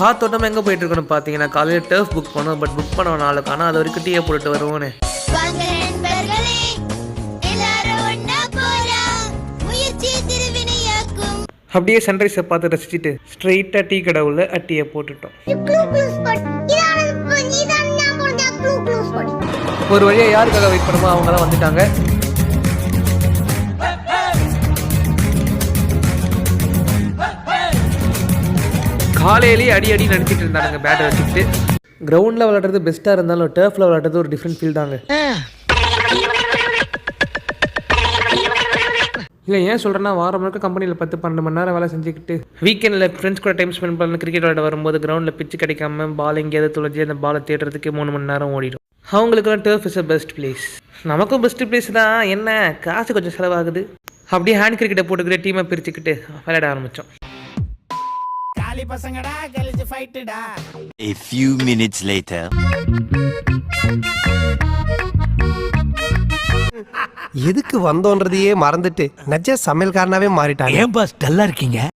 காத்தோட்டமாக எங்கே போயிட்டு இருக்கணும் பார்த்தீங்கன்னா காலையில் டர்ஃப் புக் பண்ணோம். பட் புக் பண்ண நாளுக்கு ஆனால் அது வரைக்கும் டீயை போட்டுட்டு வருவோன்னு. அப்படியே சன்ரைஸை பார்த்து ரசிச்சுட்டு ஸ்ட்ரெயிட்டாக டீ கடை உள்ள டீயை போட்டுட்டோம். ஒரு வழியாக யாருக்காக வெயிட் பண்ணுமோ அவங்க தான் வந்துட்டாங்க. காலையிலேயே அடி நடிச்சிட்டு இருந்தாங்க பேட்டை வச்சுக்கிட்டு. கிரவுண்டில் விளையாடுறது பெஸ்ட்டாக இருந்தாலும் டர்ஃபில் விளையாடுறது ஒரு டிஃப்ரெண்ட் ஃபீல் தாங்க. இல்லை ஏன் சொல்கிறேன்னா வாரம் முழுக்க கம்பெனியில் 10-12 மணி நேரம் வேலை செஞ்சுக்கிட்டு வீக்கெண்டில் ஃப்ரெண்ட்ஸ் கூட டைம் ஸ்பெண்ட் பண்ணி கிரிக்கெட் விளையாட வரும்போது கிரவுண்டில் பிச்சு கிடைக்காம பால் எங்கேயாவது துளைஞ்சி அந்த பாலை தேடுறதுக்கு 3 மணி நேரம் ஓடிடும். அவங்களுக்குலாம் turf is a best place. நமக்கும் பெஸ்ட் பிளேஸ் தான், என்ன காசு கொஞ்சம் செலவாகுது. அப்படியே ஹேண்ட் கிரிக்கெட்டை போட்டுக்கிட்டு டீமை பிரிச்சுக்கிட்டு விளையாட ஆரம்பித்தோம். A few minutes later. எதுக்கு வந்தோன்றதையே மறந்துட்டு நஜ சமையல்காரனாவே மாறிட்டாங்க. ஏன் பாஸ் டல்லா இருக்கீங்க?